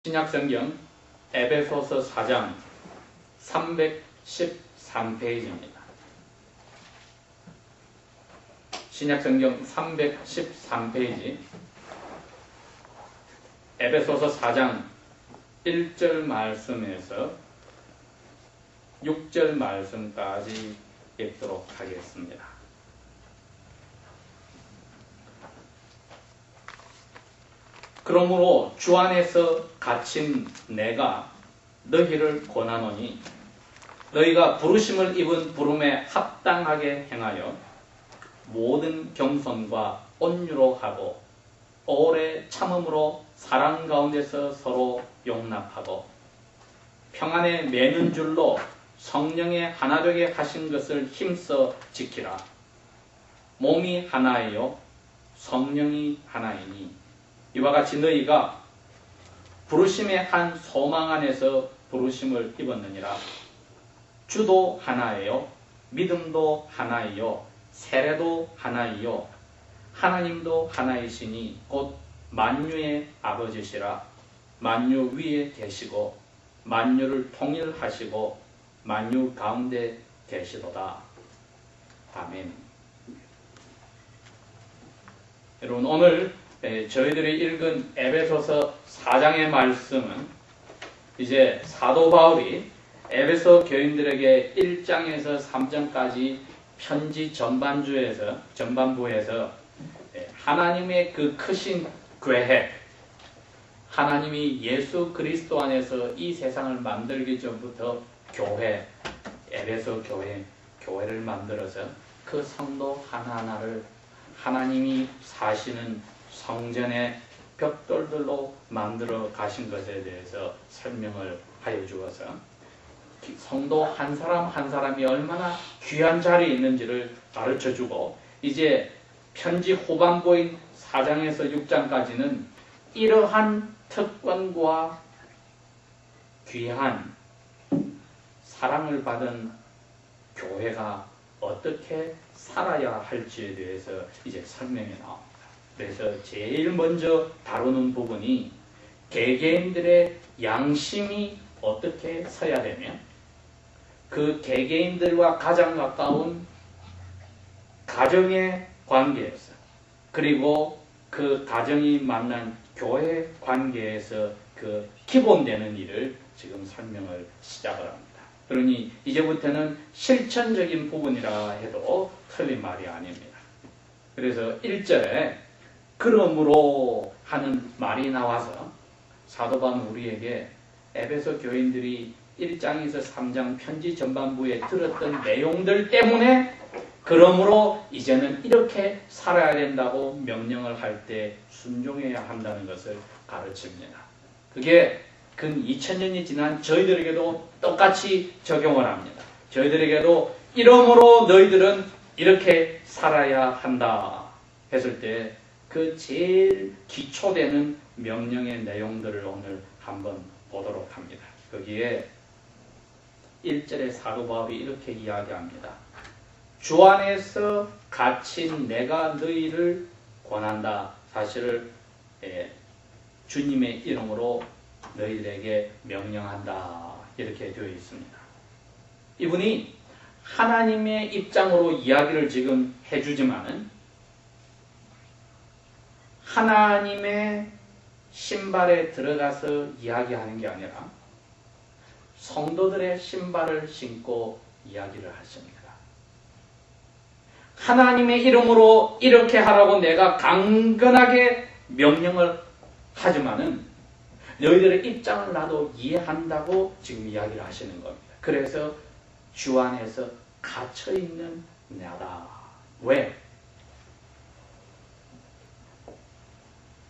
신약성경 에베소서 4장 313페이지입니다. 신약성경 313페이지 에베소서 4장 1절 말씀에서 6절 말씀까지 읽도록 하겠습니다. 그러므로 주 안에서 갇힌 내가 너희를 권하노니 너희가 부르심을 입은 부름에 합당하게 행하여 모든 겸손과 온유로 하고 오래 참음으로 사랑 가운데서 서로 용납하고 평안에 매는 줄로 성령의 하나 되게 하신 것을 힘써 지키라. 몸이 하나예요 성령이 하나이니 이와 같이 너희가 부르심의 한 소망 안에서 부르심을 입었느니라. 주도 하나예요 믿음도 하나이요 세례도 하나이요 하나님도 하나이시니 곧 만유의 아버지시라. 만유 위에 계시고 만유를 통일하시고 만유 가운데 계시도다. 아멘. 여러분 오늘 저희들이 읽은 에베소서 4장의 말씀은 이제 사도 바울이 에베소 교인들에게 1장에서 3장까지 편지 전반부에서 하나님의 그 크신 계획, 하나님이 예수 그리스도 안에서 이 세상을 만들기 전부터 교회, 에베소 교회를 만들어서 그 성도 하나하나를 하나님이 사시는 성전의 벽돌들로 만들어 가신 것에 대해서 설명을 하여 주어서 성도 한 사람 한 사람이 얼마나 귀한 자리에 있는지를 가르쳐 주고 이제 편지 후반부인 4장에서 6장까지는 이러한 특권과 귀한 사랑을 받은 교회가 어떻게 살아야 할지에 대해서 이제 설명이 나옵니다. 그래서 제일 먼저 다루는 부분이 개개인들의 양심이 어떻게 서야 되며 그 개개인들과 가장 가까운 가정의 관계에서 그리고 그 가정이 만난 교회 관계에서 그 기본되는 일을 지금 설명을 시작을 합니다. 그러니 이제부터는 실천적인 부분이라 해도 틀린 말이 아닙니다. 그래서 1절에 그러므로 하는 말이 나와서 사도 바울은 우리에게 에베소 교인들이 1장에서 3장 편지 전반부에 들었던 내용들 때문에 그러므로 이제는 이렇게 살아야 된다고 명령을 할 때 순종해야 한다는 것을 가르칩니다. 그게 근 2000년이 지난 저희들에게도 똑같이 적용을 합니다. 저희들에게도 이러므로 너희들은 이렇게 살아야 한다 했을 때 그 제일 기초되는 명령의 내용들을 오늘 한번 보도록 합니다. 거기에 1절에 사도 바울이 이렇게 이야기합니다. 주 안에서 갇힌 내가 너희를 권한다. 사실을 주님의 이름으로 너희들에게 명령한다. 이렇게 되어 있습니다. 이분이 하나님의 입장으로 이야기를 지금 해주지만은 하나님의 신발에 들어가서 이야기하는 게 아니라 성도들의 신발을 신고 이야기를 하십니다. 하나님의 이름으로 이렇게 하라고 내가 강건하게 명령을 하지만은 너희들의 입장을 나도 이해한다고 지금 이야기를 하시는 겁니다. 그래서 주 안에서 갇혀있는 나다. 왜?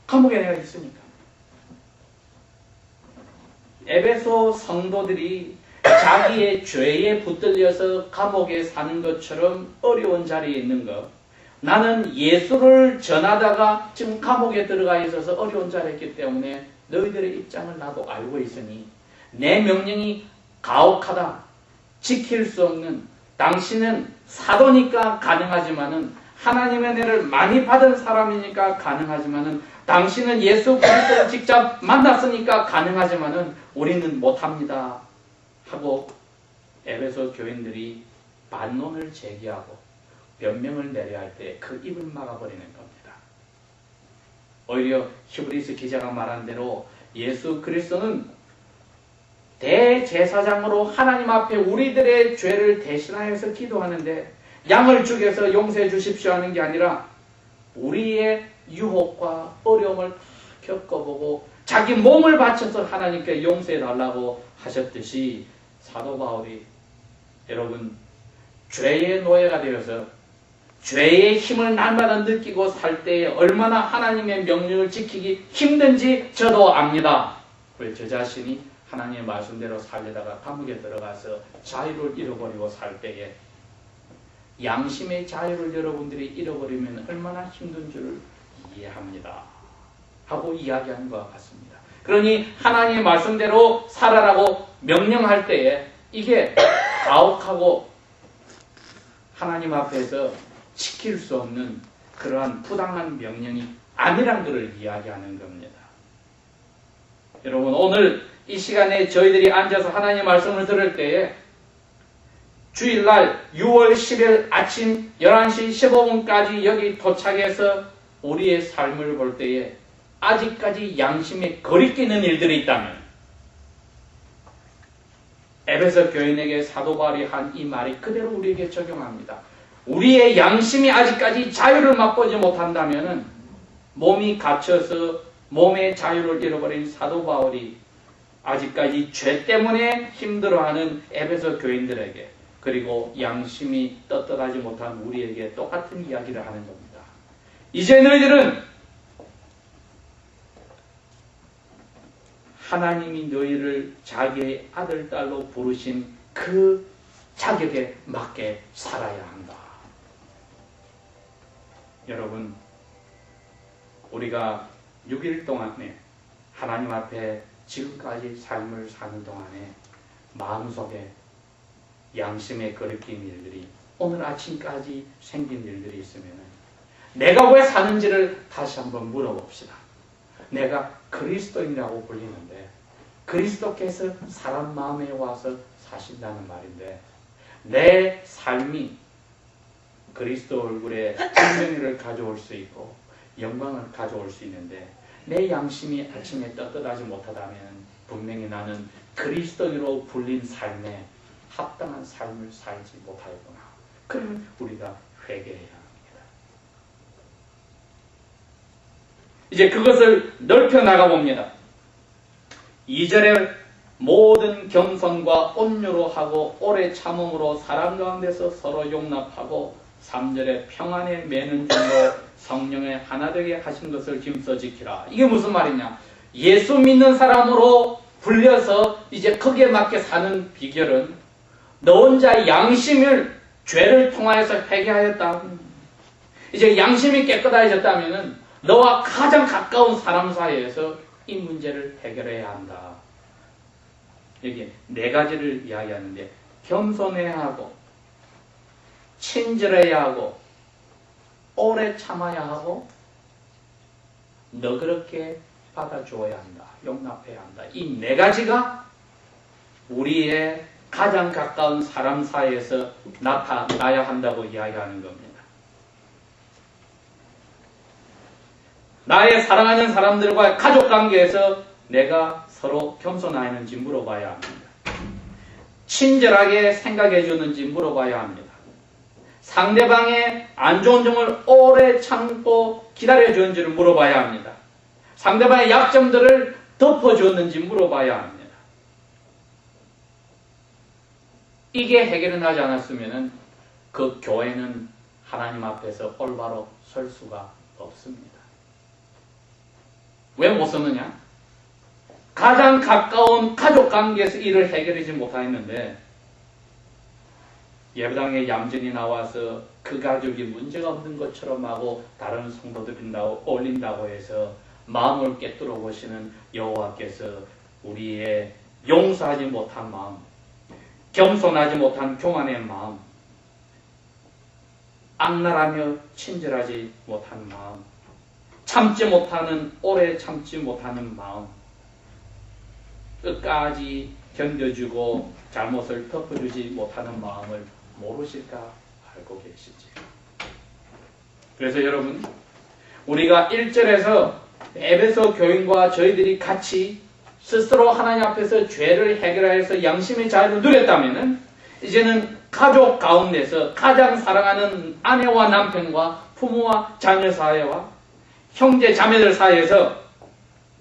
감옥에 내가 있으니까. 에베소 성도들이 자기의 죄에 붙들려서 감옥에 사는 것처럼 어려운 자리에 있는 것. 나는 예수를 전하다가 지금 감옥에 들어가 있어서 어려운 자리에 있기 때문에 너희들의 입장을 나도 알고 있으니 내 명령이 가혹하다. 지킬 수 없는 당신은 사도니까 가능하지만은 하나님의 은혜를 많이 받은 사람이니까 가능하지만은 당신은 예수 그리스도를 직접 만났으니까 가능하지만은 우리는 못합니다 하고 에베소 교인들이 반론을 제기하고 변명을 내려야 할 때 그 입을 막아버리는 겁니다. 오히려 히브리서 기자가 말한 대로 예수 그리스도는 대제사장으로 하나님 앞에 우리들의 죄를 대신하여서 기도하는데 양을 죽여서 용서해 주십시오 하는 게 아니라 우리의 유혹과 어려움을 다 겪어보고 자기 몸을 바쳐서 하나님께 용서해 달라고 하셨듯이 사도 바울이 여러분 죄의 노예가 되어서 죄의 힘을 날마다 느끼고 살 때에 얼마나 하나님의 명령을 지키기 힘든지 저도 압니다. 왜 저 자신이 하나님의 말씀대로 살려다가 감옥에 들어가서 자유를 잃어버리고 살 때에 양심의 자유를 여러분들이 잃어버리면 얼마나 힘든 줄을 이해합니다 하고 이야기하는 것과 같습니다. 그러니 하나님의 말씀대로 살아라고 명령할 때에 이게 가혹하고 하나님 앞에서 지킬 수 없는 그러한 부당한 명령이 아니란 것을 이야기하는 겁니다. 여러분 오늘 이 시간에 저희들이 앉아서 하나님의 말씀을 들을 때에 주일날 6월 10일 아침 11시 15분까지 여기 도착해서 우리의 삶을 볼 때에 아직까지 양심에 거리끼는 일들이 있다면 에베소 교인에게 사도 바울이 한 이 말이 그대로 우리에게 적용합니다. 우리의 양심이 아직까지 자유를 맛보지 못한다면 몸이 갇혀서 몸의 자유를 잃어버린 사도 바울이 아직까지 죄 때문에 힘들어하는 에베소 교인들에게 그리고 양심이 떳떳하지 못한 우리에게 똑같은 이야기를 하는 겁니다. 이제 너희들은 하나님이 너희를 자기의 아들, 딸로 부르신 그 자격에 맞게 살아야 한다. 여러분, 우리가 6일 동안에 하나님 앞에 지금까지 삶을 사는 동안에 마음속에 양심에 거리낀 일들이 오늘 아침까지 생긴 일들이 있으면 내가 왜 사는지를 다시 한번 물어봅시다. 내가 그리스도인이라고 불리는데 그리스도께서 사람 마음에 와서 사신다는 말인데 내 삶이 그리스도 얼굴에 분명히를 가져올 수 있고 영광을 가져올 수 있는데 내 양심이 아침에 떳떳하지 못하다면 분명히 나는 그리스도인으로 불린 삶에 합당한 삶을 살지 못하였구나. 그러면 우리가 회개해야 합니다. 이제 그것을 넓혀 나가봅니다. 2절에 모든 겸손과 온유로 하고 오래 참음으로 사람 가운데서 서로 용납하고 3절에 평안에 매는 줄로 성령의 하나 되게 하신 것을 힘써 지키라. 이게 무슨 말이냐? 예수 믿는 사람으로 불려서 이제 거기에 맞게 사는 비결은 너 혼자 양심을 죄를 통하여서 회개하였다. 이제 양심이 깨끗해졌다면 너와 가장 가까운 사람 사이에서 이 문제를 해결해야 한다. 여기 네 가지를 이야기하는데 겸손해야 하고 친절해야 하고 오래 참아야 하고 너그럽게 받아줘야 한다. 용납해야 한다. 이 네 가지가 우리의 가장 가까운 사람 사이에서 나타나야 한다고 이야기하는 겁니다. 나의 사랑하는 사람들과 가족관계에서 내가 서로 겸손하는지 물어봐야 합니다. 친절하게 생각해 주는지 물어봐야 합니다. 상대방의 안 좋은 점을 오래 참고 기다려 주는지를 물어봐야 합니다. 상대방의 약점들을 덮어줬는지 물어봐야 합니다. 이게 해결이 나지 않았으면 그 교회는 하나님 앞에서 올바로 설 수가 없습니다. 왜 못 섰느냐? 가장 가까운 가족관계에서 이를 해결하지 못하였는데 예배당에 얌전히 나와서 그 가족이 문제가 없는 것처럼 하고 다른 성도들이 올린다고 해서 마음을 깨뜨려 보시는 여호와께서 우리의 용서하지 못한 마음, 겸손하지 못한 교만의 마음, 악랄하며 친절하지 못한 마음, 오래 참지 못하는 마음, 끝까지 견뎌주고 잘못을 덮어주지 못하는 마음을 모르실까 알고 계시지. 그래서 여러분, 우리가 1절에서 에베소 교인과 저희들이 같이 스스로 하나님 앞에서 죄를 해결하여서 양심의 자유를 누렸다면 이제는 가족 가운데서 가장 사랑하는 아내와 남편과 부모와 자녀 사이와 형제 자매들 사이에서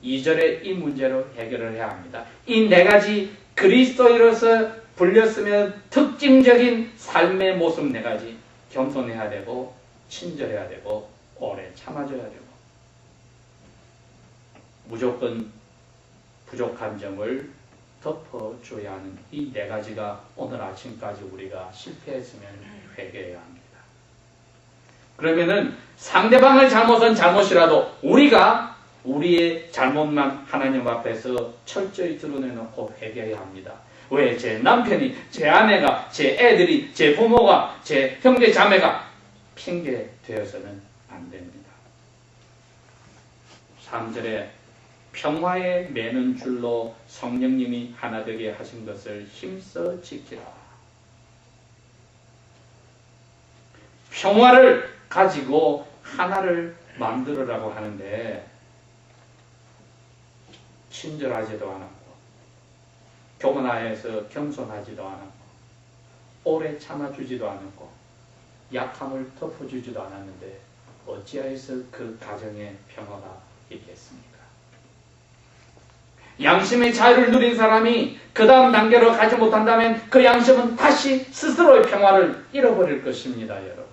2절의 이 문제로 해결을 해야 합니다. 이 네 가지 그리스도인으로서 불렸으면 특징적인 삶의 모습 네 가지. 겸손해야 되고 친절해야 되고 오래 참아줘야 되고 무조건 부족한 점을 덮어줘야 하는 이 네 가지가 오늘 아침까지 우리가 실패했으면 회개해야 합니다. 그러면은 상대방의 잘못은 잘못이라도 우리가 우리의 잘못만 하나님 앞에서 철저히 드러내놓고 회개해야 합니다. 왜? 제 남편이, 제 아내가, 제 애들이, 제 부모가, 제 형제 자매가 핑계 되어서는 안 됩니다. 3절에 평화에 매는 줄로 성령님이 하나 되게 하신 것을 힘써 지키라. 평화를 가지고 하나를 만들으라고 하는데 친절하지도 않았고 교만하여서 겸손하지도 않았고 오래 참아주지도 않았고 약함을 덮어주지도 않았는데 어찌하여서 그 가정에 평화가 있겠습니까? 양심의 자유를 누린 사람이 그 다음 단계로 가지 못한다면 그 양심은 다시 스스로의 평화를 잃어버릴 것입니다, 여러분.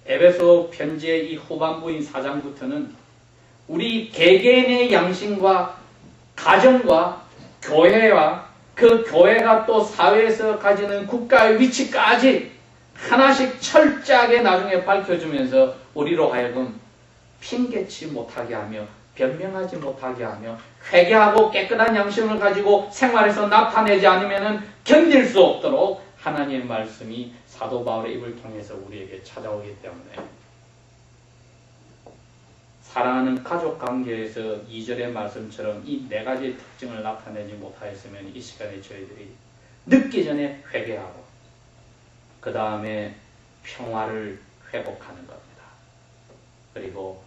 에베소 편지의 이 후반부인 4장부터는 우리 개개인의 양심과 가정과 교회와 그 교회가 또 사회에서 가지는 국가의 위치까지 하나씩 철저하게 나중에 밝혀주면서 우리로 하여금 핑계치 못하게 하며 변명하지 못하게 하며 회개하고 깨끗한 양심을 가지고 생활에서 나타내지 않으면 견딜 수 없도록 하나님의 말씀이 사도 바울의 입을 통해서 우리에게 찾아오기 때문에 사랑하는 가족 관계에서 2절의 말씀처럼 이 네 가지의 특징을 나타내지 못하였으면 이 시간에 저희들이 늦기 전에 회개하고 그 다음에 평화를 회복하는 겁니다. 그리고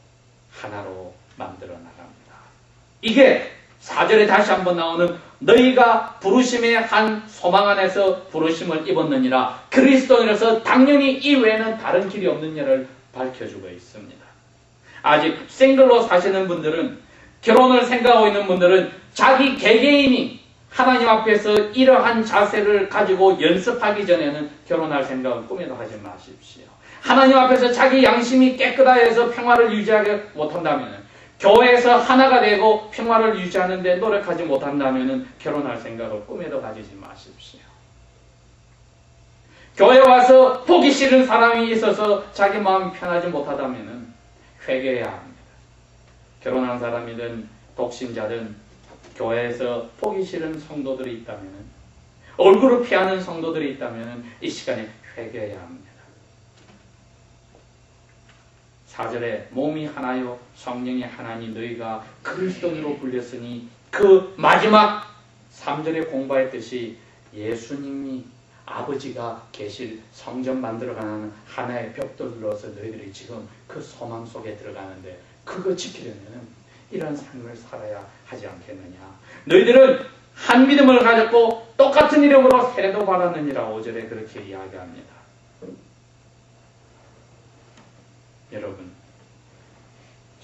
하나로 만들어 나갑니다. 이게 4절에 다시 한번 나오는 너희가 부르심의 한 소망 안에서 부르심을 입었느니라. 그리스도인으로서 당연히 이 외에는 다른 길이 없는 일을 밝혀주고 있습니다. 아직 싱글로 사시는 분들은, 결혼을 생각하고 있는 분들은 자기 개개인이 하나님 앞에서 이러한 자세를 가지고 연습하기 전에는 결혼할 생각은 꿈에도 하지 마십시오. 하나님 앞에서 자기 양심이 깨끗하여서 평화를 유지하지 못한다면, 교회에서 하나가 되고 평화를 유지하는 데 노력하지 못한다면 결혼할 생각을 꿈에도 가지지 마십시오. 교회 와서 보기 싫은 사람이 있어서 자기 마음이 편하지 못하다면 회개해야 합니다. 결혼한 사람이든 독신자든 교회에서 보기 싫은 성도들이 있다면, 얼굴을 피하는 성도들이 있다면 이 시간에 회개해야 합니다. 4절에 몸이 하나요 성령이 하나니 너희가 그리스도인으로 불렸으니, 그 마지막 3절에 공부했듯이 예수님이 아버지가 계실 성전 만들어가는 하나의 벽돌로서 너희들이 지금 그 소망 속에 들어가는데, 그거 지키려면 이런 삶을 살아야 하지 않겠느냐. 너희들은 한 믿음을 가졌고 똑같은 이름으로 세례도 받았느니라. 5절에 그렇게 이야기합니다. 여러분,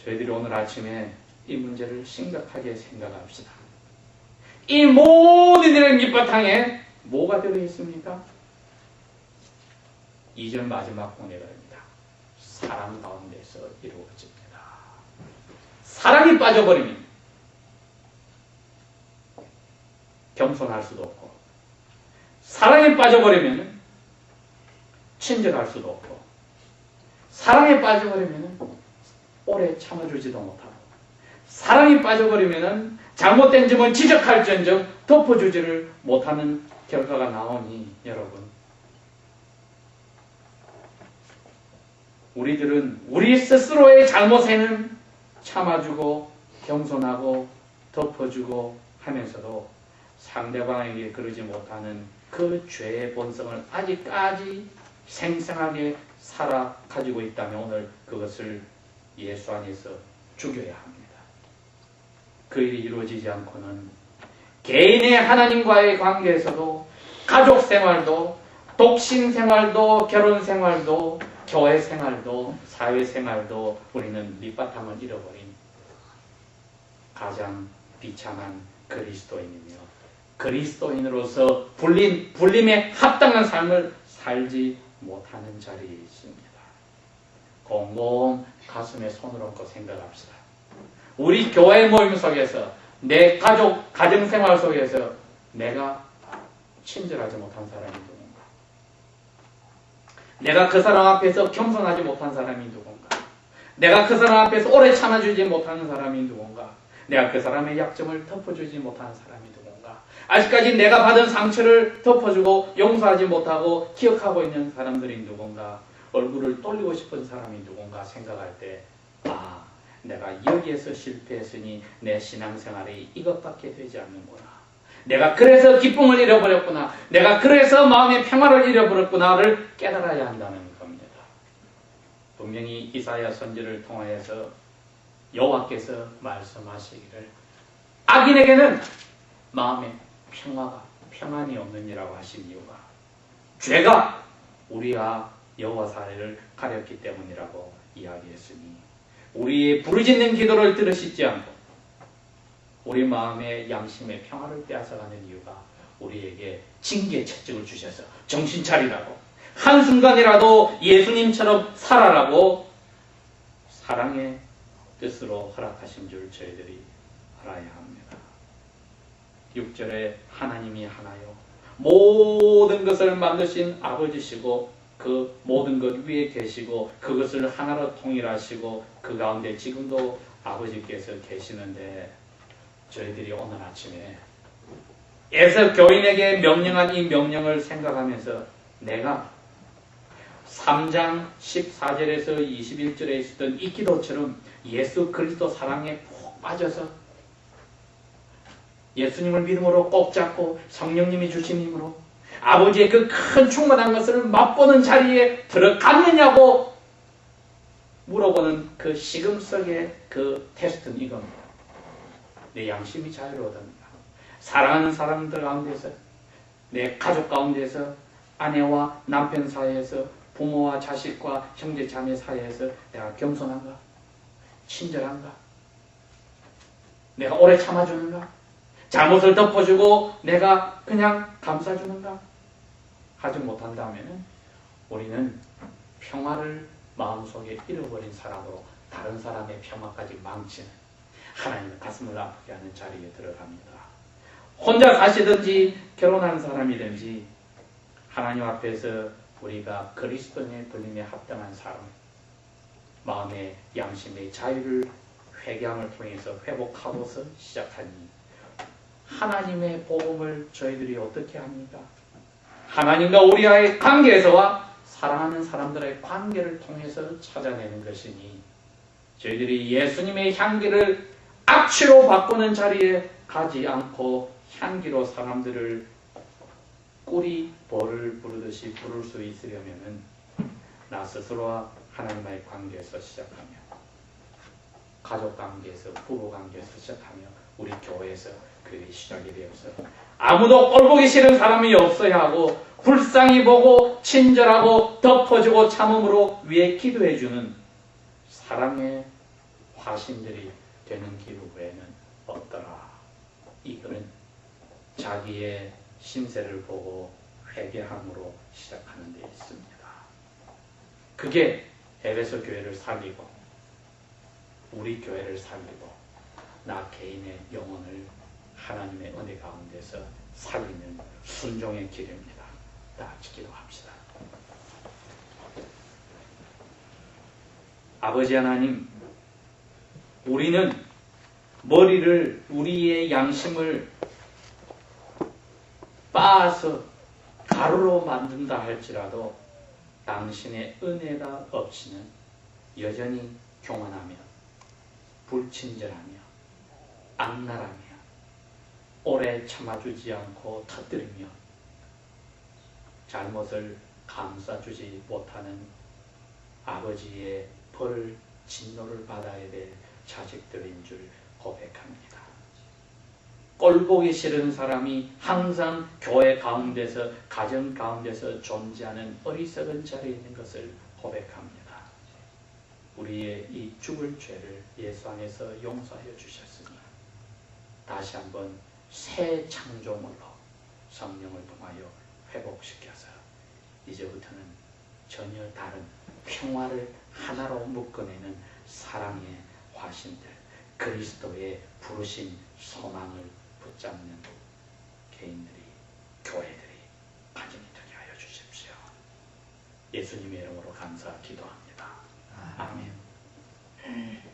저희들이 오늘 아침에 이 문제를 심각하게 생각합시다. 이 모든 일의 밑바탕에 뭐가 들어있습니까? 2절 마지막 보내입니다. 사랑 가운데서 이루어집니다. 사랑이 빠져버리면 겸손할 수도 없고, 사랑에 빠져버리면 친절할 수도 없고, 사랑에 빠져버리면 오래 참아주지도 못하고, 사랑에 빠져버리면 잘못된 점을 지적할지언정 덮어주지를 못하는 결과가 나오니, 여러분, 우리들은 우리 스스로의 잘못에는 참아주고 겸손하고 덮어주고 하면서도 상대방에게 그러지 못하는 그 죄의 본성을 아직까지 생생하게 살아 가지고 있다면 오늘 그것을 예수 안에서 죽여야 합니다. 그 일이 이루어지지 않고는 개인의 하나님과의 관계에서도 가족 생활도 독신 생활도 결혼 생활도 교회 생활도 사회 생활도 우리는 밑바탕을 잃어버린 가장 비참한 그리스도인이며 그리스도인으로서 불림에 합당한 삶을 살지 못하는 자리에 있습니다. 공공 가슴에 손을 얹고 생각합시다. 우리 교회 모임 속에서 내 가정생활 속에서 내가 친절하지 못한 사람이 누군가? 내가 그 사람 앞에서 겸손하지 못한 사람이 누군가? 내가 그 사람 앞에서 오래 참아주지 못하는 사람이 누군가? 내가 그 사람의 약점을 덮어주지 못하는 사람이 누군가? 아직까지 내가 받은 상처를 덮어주고 용서하지 못하고 기억하고 있는 사람들이 누군가? 얼굴을 돌리고 싶은 사람이 누군가 생각할 때 내가 여기에서 실패했으니 내 신앙생활이 이것밖에 되지 않는구나. 내가 그래서 기쁨을 잃어버렸구나. 내가 그래서 마음의 평화를 잃어버렸구나를 깨달아야 한다는 겁니다. 분명히 이사야 선지를 통하여서 여호와께서 말씀하시기를 악인에게는 마음의 평안이 없느니라고 하신 이유가 죄가 우리가 여호와 사례를 가렸기 때문이라고 이야기했으니 우리의 부르짖는 기도를 들으시지 않고 우리 마음의 양심의 평화를 빼앗아가는 이유가 우리에게 징계 채찍을 주셔서 정신 차리라고 한순간이라도 예수님처럼 살아라고 사랑의 뜻으로 허락하신 줄 저희들이 알아야 합니다. 6절에 하나님이 하나요 모든 것을 만드신 아버지시고 그 모든 것 위에 계시고 그것을 하나로 통일하시고 그 가운데 지금도 아버지께서 계시는데 저희들이 오늘 아침에 에서 교인에게 명령한 이 명령을 생각하면서 내가 3장 14절에서 21절에 있었던 이 기도처럼 예수 그리스도 사랑에 푹 빠져서 예수님을 믿음으로 꼭 잡고 성령님이 주신 힘으로 아버지의 그 큰 충만한 것을 맛보는 자리에 들어갔느냐고 물어보는 그 시금석의 그 테스트는 이겁니다. 내 양심이 자유로워졌는가? 사랑하는 사람들 가운데서 내 가족 가운데서 아내와 남편 사이에서 부모와 자식과 형제 자매 사이에서 내가 겸손한가? 친절한가? 내가 오래 참아주는가? 잘못을 덮어주고 내가 그냥 감싸주는가? 하지 못한다면 우리는 평화를 마음속에 잃어버린 사람으로 다른 사람의 평화까지 망치는 하나님의 가슴을 아프게 하는 자리에 들어갑니다. 혼자 사시든지 결혼한 사람이든지 하나님 앞에서 우리가 그리스도인의 불림에 합당한 삶, 마음의 양심의 자유를 회개함을 통해서 회복하고서 시작하니 하나님의 복음을 저희들이 어떻게 합니까? 하나님과 우리와의 관계에서와 사랑하는 사람들의 관계를 통해서 찾아내는 것이니 저희들이 예수님의 향기를 악취로 바꾸는 자리에 가지 않고 향기로 사람들을 꿀이 벌을 부르듯이 부를 수 있으려면 나 스스로와 하나님과의 관계에서 시작하며 가족 관계에서 부부 관계에서 시작하며 우리 교회에서 그게 시작이 되어서 아무도 꼴보기 싫은 사람이 없어야 하고 불쌍히 보고 친절하고 덮어주고 참음으로 위에 기도해주는 사랑의 화신들이 되는 길 외에는 없더라. 이거는 자기의 심세를 보고 회개함으로 시작하는 데 있습니다. 그게 에베소 교회를 살리고 우리 교회를 살리고 나 개인의 영혼을 하나님의 은혜 가운데서 살리는 순종의 길입니다. 다 같이 기도합시다. 아버지 하나님, 우리는 머리를 우리의 양심을 빻아서 가루로 만든다 할지라도 당신의 은혜가 없이는 여전히 교만하며 불친절하며 악랄하며 오래 참아주지 않고 터뜨리며 잘못을 감싸주지 못하는 아버지의 벌 진노를 받아야 될 자식들인 줄 고백합니다. 꼴보기 싫은 사람이 항상 교회 가운데서 가정 가운데서 존재하는 어리석은 자리에 있는 것을 고백합니다. 우리의 이 죽을 죄를 예수 안에서 용서하여 주셨으니 다시 한번 새 창조물로 성령을 통하여 회복시켜서 이제부터는 전혀 다른 평화를 하나로 묶어내는 사랑의 화신들, 그리스도의 부르신 소망을 붙잡는 개인들이, 교회들이 가정이 되게 하여 주십시오. 예수님의 이름으로 감사 기도합니다. 아멘.